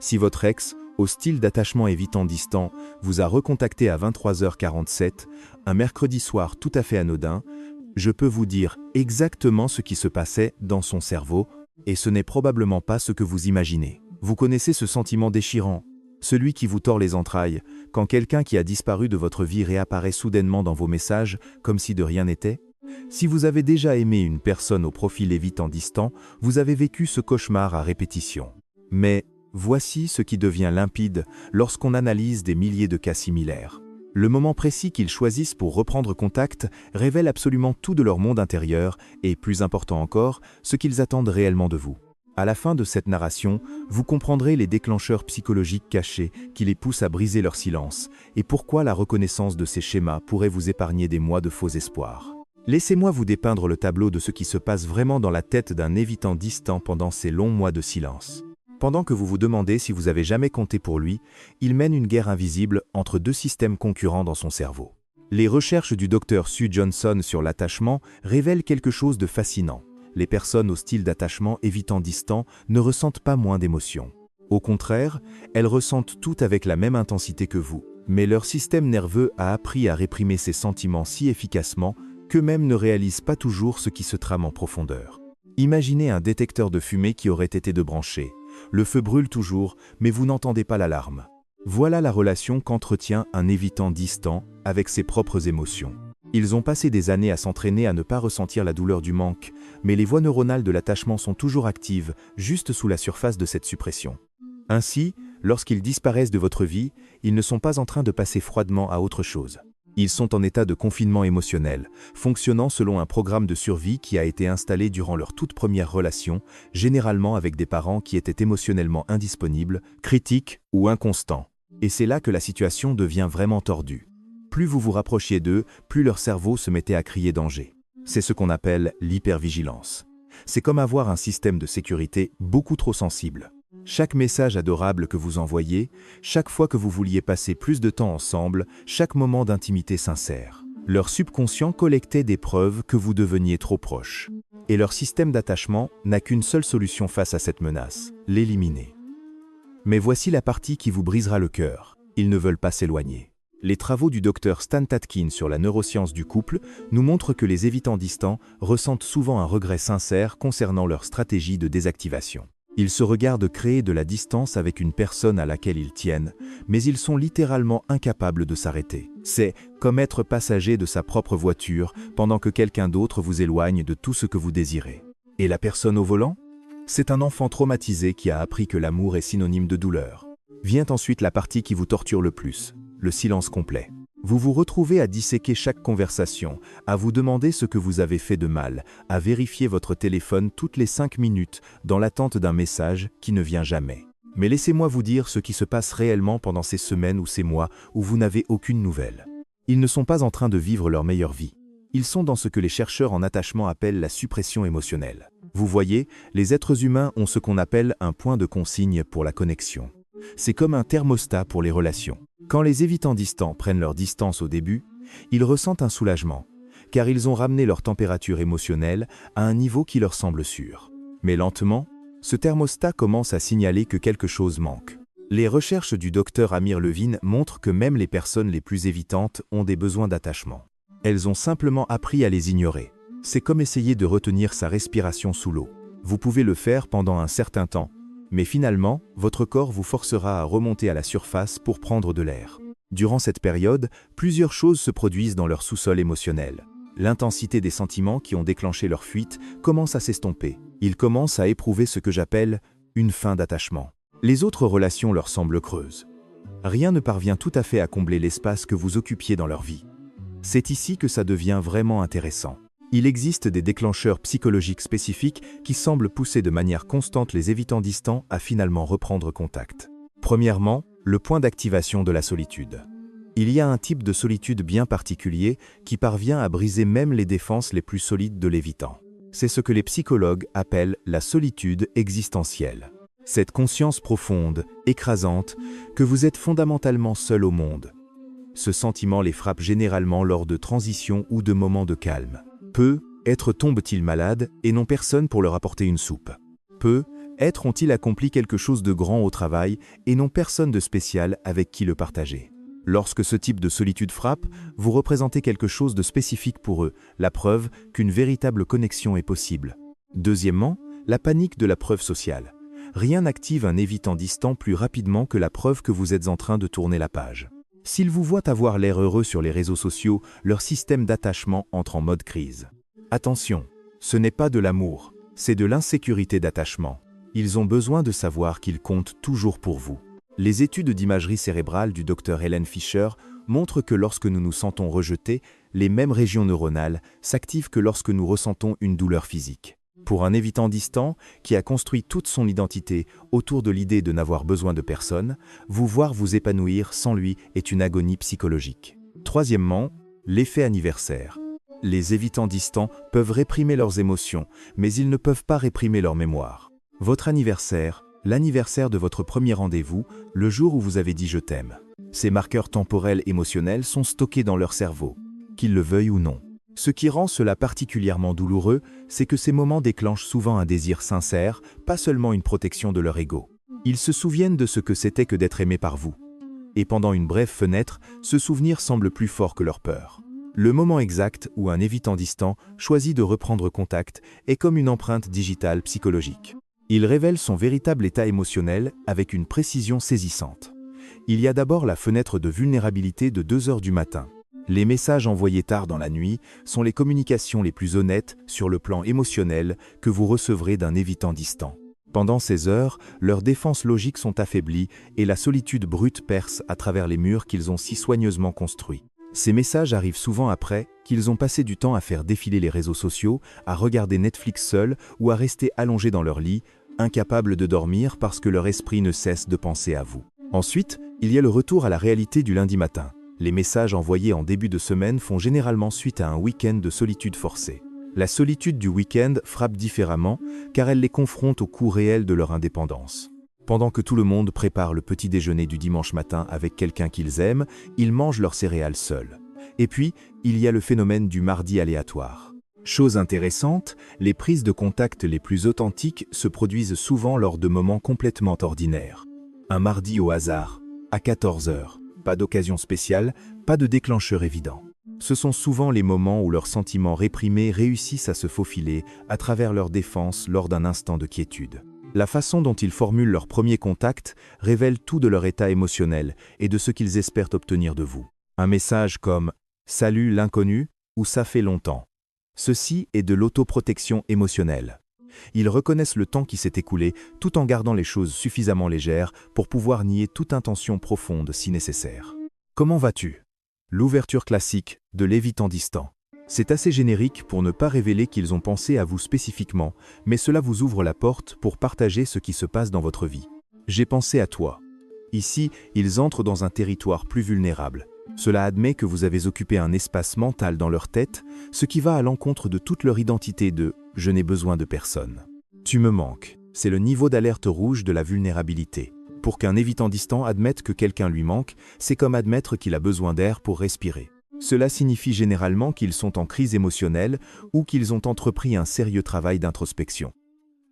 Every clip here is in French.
Si votre ex, au style d'attachement évitant distant, vous a recontacté à 23h47, un mercredi soir tout à fait anodin, je peux vous dire exactement ce qui se passait dans son cerveau, et ce n'est probablement pas ce que vous imaginez. Vous connaissez ce sentiment déchirant, celui qui vous tord les entrailles, quand quelqu'un qui a disparu de votre vie réapparaît soudainement dans vos messages, comme si de rien n'était? Si vous avez déjà aimé une personne au profil évitant distant, vous avez vécu ce cauchemar à répétition. Mais voici ce qui devient limpide lorsqu'on analyse des milliers de cas similaires. Le moment précis qu'ils choisissent pour reprendre contact révèle absolument tout de leur monde intérieur et, plus important encore, ce qu'ils attendent réellement de vous. À la fin de cette narration, vous comprendrez les déclencheurs psychologiques cachés qui les poussent à briser leur silence et pourquoi la reconnaissance de ces schémas pourrait vous épargner des mois de faux espoirs. Laissez-moi vous dépeindre le tableau de ce qui se passe vraiment dans la tête d'un évitant distant pendant ces longs mois de silence. Pendant que vous vous demandez si vous avez jamais compté pour lui, il mène une guerre invisible entre deux systèmes concurrents dans son cerveau. Les recherches du Dr Sue Johnson sur l'attachement révèlent quelque chose de fascinant. Les personnes au style d'attachement évitant distant ne ressentent pas moins d'émotions. Au contraire, elles ressentent tout avec la même intensité que vous. Mais leur système nerveux a appris à réprimer ces sentiments si efficacement qu'eux-mêmes ne réalisent pas toujours ce qui se trame en profondeur. Imaginez un détecteur de fumée qui aurait été débranché. Le feu brûle toujours, mais vous n'entendez pas l'alarme. Voilà la relation qu'entretient un évitant distant avec ses propres émotions. Ils ont passé des années à s'entraîner à ne pas ressentir la douleur du manque, mais les voies neuronales de l'attachement sont toujours actives, juste sous la surface de cette suppression. Ainsi, lorsqu'ils disparaissent de votre vie, ils ne sont pas en train de passer froidement à autre chose. Ils sont en état de confinement émotionnel, fonctionnant selon un programme de survie qui a été installé durant leur toute première relation, généralement avec des parents qui étaient émotionnellement indisponibles, critiques ou inconstants. Et c'est là que la situation devient vraiment tordue. Plus vous vous rapprochiez d'eux, plus leur cerveau se mettait à crier danger. C'est ce qu'on appelle l'hypervigilance. C'est comme avoir un système de sécurité beaucoup trop sensible. Chaque message adorable que vous envoyez, chaque fois que vous vouliez passer plus de temps ensemble, chaque moment d'intimité sincère. Leur subconscient collectait des preuves que vous deveniez trop proche. Et leur système d'attachement n'a qu'une seule solution face à cette menace, l'éliminer. Mais voici la partie qui vous brisera le cœur. Ils ne veulent pas s'éloigner. Les travaux du docteur Stan Tatkin sur la neuroscience du couple nous montrent que les évitants distants ressentent souvent un regret sincère concernant leur stratégie de désactivation. Ils se regardent créer de la distance avec une personne à laquelle ils tiennent, mais ils sont littéralement incapables de s'arrêter. C'est comme être passager de sa propre voiture pendant que quelqu'un d'autre vous éloigne de tout ce que vous désirez. Et la personne au volant? C'est un enfant traumatisé qui a appris que l'amour est synonyme de douleur. Vient ensuite la partie qui vous torture le plus, le silence complet. Vous vous retrouvez à disséquer chaque conversation, à vous demander ce que vous avez fait de mal, à vérifier votre téléphone toutes les 5 minutes dans l'attente d'un message qui ne vient jamais. Mais laissez-moi vous dire ce qui se passe réellement pendant ces semaines ou ces mois où vous n'avez aucune nouvelle. Ils ne sont pas en train de vivre leur meilleure vie. Ils sont dans ce que les chercheurs en attachement appellent la suppression émotionnelle. Vous voyez, les êtres humains ont ce qu'on appelle un point de consigne pour la connexion. C'est comme un thermostat pour les relations. Quand les évitants distants prennent leur distance au début, ils ressentent un soulagement, car ils ont ramené leur température émotionnelle à un niveau qui leur semble sûr. Mais lentement, ce thermostat commence à signaler que quelque chose manque. Les recherches du docteur Amir Levine montrent que même les personnes les plus évitantes ont des besoins d'attachement. Elles ont simplement appris à les ignorer. C'est comme essayer de retenir sa respiration sous l'eau. Vous pouvez le faire pendant un certain temps, mais finalement, votre corps vous forcera à remonter à la surface pour prendre de l'air. Durant cette période, plusieurs choses se produisent dans leur sous-sol émotionnel. L'intensité des sentiments qui ont déclenché leur fuite commence à s'estomper. Ils commencent à éprouver ce que j'appelle une fin d'attachement. Les autres relations leur semblent creuses. Rien ne parvient tout à fait à combler l'espace que vous occupiez dans leur vie. C'est ici que ça devient vraiment intéressant. Il existe des déclencheurs psychologiques spécifiques qui semblent pousser de manière constante les évitants distants à finalement reprendre contact. Premièrement, le point d'activation de la solitude. Il y a un type de solitude bien particulier qui parvient à briser même les défenses les plus solides de l'évitant. C'est ce que les psychologues appellent la solitude existentielle. Cette conscience profonde, écrasante, que vous êtes fondamentalement seul au monde. Ce sentiment les frappe généralement lors de transitions ou de moments de calme. Peu, être tombe-t-il malade et n'ont personne pour leur apporter une soupe. Peu, Êtres ont-ils accompli quelque chose de grand au travail et n'ont personne de spécial avec qui le partager? Lorsque ce type de solitude frappe, vous représentez quelque chose de spécifique pour eux, la preuve qu'une véritable connexion est possible. Deuxièmement, la panique de la preuve sociale. Rien n'active un évitant distant plus rapidement que la preuve que vous êtes en train de tourner la page. S'ils vous voient avoir l'air heureux sur les réseaux sociaux, leur système d'attachement entre en mode crise. Attention, ce n'est pas de l'amour, c'est de l'insécurité d'attachement. Ils ont besoin de savoir qu'ils comptent toujours pour vous. Les études d'imagerie cérébrale du Dr Helen Fisher montrent que lorsque nous nous sentons rejetés, les mêmes régions neuronales s'activent que lorsque nous ressentons une douleur physique. Pour un évitant distant, qui a construit toute son identité autour de l'idée de n'avoir besoin de personne, vous voir vous épanouir sans lui est une agonie psychologique. Troisièmement, l'effet anniversaire. Les évitants distants peuvent réprimer leurs émotions, mais ils ne peuvent pas réprimer leur mémoire. Votre anniversaire, l'anniversaire de votre premier rendez-vous, le jour où vous avez dit « je t'aime ». Ces marqueurs temporels émotionnels sont stockés dans leur cerveau, qu'ils le veuillent ou non. Ce qui rend cela particulièrement douloureux, c'est que ces moments déclenchent souvent un désir sincère, pas seulement une protection de leur ego. Ils se souviennent de ce que c'était que d'être aimé par vous. Et pendant une brève fenêtre, ce souvenir semble plus fort que leur peur. Le moment exact où un évitant distant choisit de reprendre contact est comme une empreinte digitale psychologique. Il révèle son véritable état émotionnel avec une précision saisissante. Il y a d'abord la fenêtre de vulnérabilité de 2 heures du matin. Les messages envoyés tard dans la nuit sont les communications les plus honnêtes sur le plan émotionnel que vous recevrez d'un évitant distant. Pendant ces heures, leurs défenses logiques sont affaiblies et la solitude brute perce à travers les murs qu'ils ont si soigneusement construits. Ces messages arrivent souvent après qu'ils ont passé du temps à faire défiler les réseaux sociaux, à regarder Netflix seuls ou à rester allongés dans leur lit, incapables de dormir parce que leur esprit ne cesse de penser à vous. Ensuite, il y a le retour à la réalité du lundi matin. Les messages envoyés en début de semaine font généralement suite à un week-end de solitude forcée. La solitude du week-end frappe différemment car elle les confronte au coût réel de leur indépendance. Pendant que tout le monde prépare le petit déjeuner du dimanche matin avec quelqu'un qu'ils aiment, ils mangent leurs céréales seuls. Et puis, il y a le phénomène du mardi aléatoire. Chose intéressante, les prises de contact les plus authentiques se produisent souvent lors de moments complètement ordinaires. Un mardi au hasard, à 14 heures, pas d'occasion spéciale, pas de déclencheur évident. Ce sont souvent les moments où leurs sentiments réprimés réussissent à se faufiler à travers leur défense lors d'un instant de quiétude. La façon dont ils formulent leur premier contact révèle tout de leur état émotionnel et de ce qu'ils espèrent obtenir de vous. Un message comme « Salut l'inconnu » ou « Ça fait longtemps ». Ceci est de l'autoprotection émotionnelle. Ils reconnaissent le temps qui s'est écoulé tout en gardant les choses suffisamment légères pour pouvoir nier toute intention profonde si nécessaire. Comment vas-tu? L'ouverture classique de l'évitant distant. C'est assez générique pour ne pas révéler qu'ils ont pensé à vous spécifiquement, mais cela vous ouvre la porte pour partager ce qui se passe dans votre vie. J'ai pensé à toi. Ici, ils entrent dans un territoire plus vulnérable. Cela admet que vous avez occupé un espace mental dans leur tête, ce qui va à l'encontre de toute leur identité de « je n'ai besoin de personne ». Tu me manques. C'est le niveau d'alerte rouge de la vulnérabilité. Pour qu'un évitant distant admette que quelqu'un lui manque, c'est comme admettre qu'il a besoin d'air pour respirer. Cela signifie généralement qu'ils sont en crise émotionnelle ou qu'ils ont entrepris un sérieux travail d'introspection.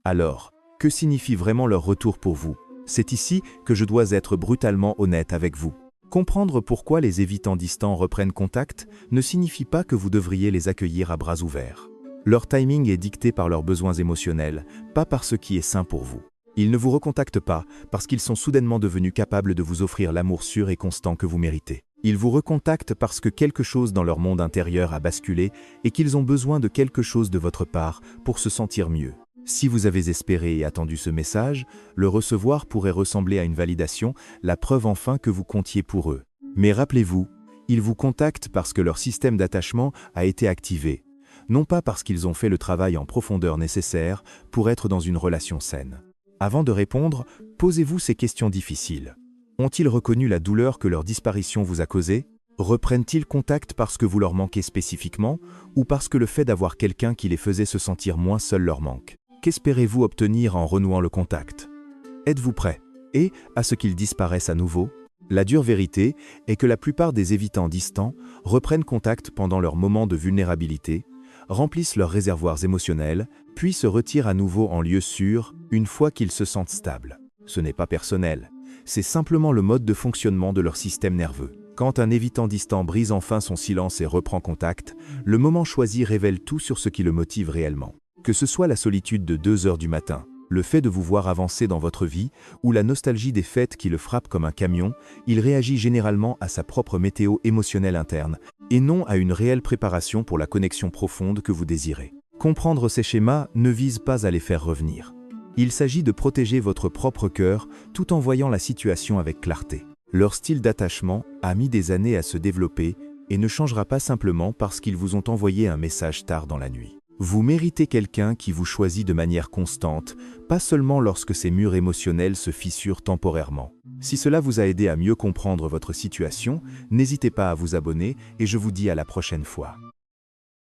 Alors, que signifie vraiment leur retour pour vous? C'est ici que je dois être brutalement honnête avec vous. Comprendre pourquoi les évitants distants reprennent contact ne signifie pas que vous devriez les accueillir à bras ouverts. Leur timing est dicté par leurs besoins émotionnels, pas par ce qui est sain pour vous. Ils ne vous recontactent pas parce qu'ils sont soudainement devenus capables de vous offrir l'amour sûr et constant que vous méritez. Ils vous recontactent parce que quelque chose dans leur monde intérieur a basculé et qu'ils ont besoin de quelque chose de votre part pour se sentir mieux. Si vous avez espéré et attendu ce message, le recevoir pourrait ressembler à une validation, la preuve enfin que vous comptiez pour eux. Mais rappelez-vous, ils vous contactent parce que leur système d'attachement a été activé, non pas parce qu'ils ont fait le travail en profondeur nécessaire pour être dans une relation saine. Avant de répondre, posez-vous ces questions difficiles. Ont-ils reconnu la douleur que leur disparition vous a causée? Reprennent-ils contact parce que vous leur manquez spécifiquement ou parce que le fait d'avoir quelqu'un qui les faisait se sentir moins seuls leur manque? Qu'espérez-vous obtenir en renouant le contact? Êtes-vous prêt? Et à ce qu'ils disparaissent à nouveau? La dure vérité est que la plupart des évitants distants reprennent contact pendant leur moment de vulnérabilité, remplissent leurs réservoirs émotionnels, puis se retirent à nouveau en lieu sûr, une fois qu'ils se sentent stables. Ce n'est pas personnel, c'est simplement le mode de fonctionnement de leur système nerveux. Quand un évitant distant brise enfin son silence et reprend contact, le moment choisi révèle tout sur ce qui le motive réellement. Que ce soit la solitude de 2 heures du matin, le fait de vous voir avancer dans votre vie ou la nostalgie des fêtes qui le frappe comme un camion, il réagit généralement à sa propre météo émotionnelle interne et non à une réelle préparation pour la connexion profonde que vous désirez. Comprendre ces schémas ne vise pas à les faire revenir. Il s'agit de protéger votre propre cœur tout en voyant la situation avec clarté. Leur style d'attachement a mis des années à se développer et ne changera pas simplement parce qu'ils vous ont envoyé un message tard dans la nuit. Vous méritez quelqu'un qui vous choisit de manière constante, pas seulement lorsque ces murs émotionnels se fissurent temporairement. Si cela vous a aidé à mieux comprendre votre situation, n'hésitez pas à vous abonner et je vous dis à la prochaine fois.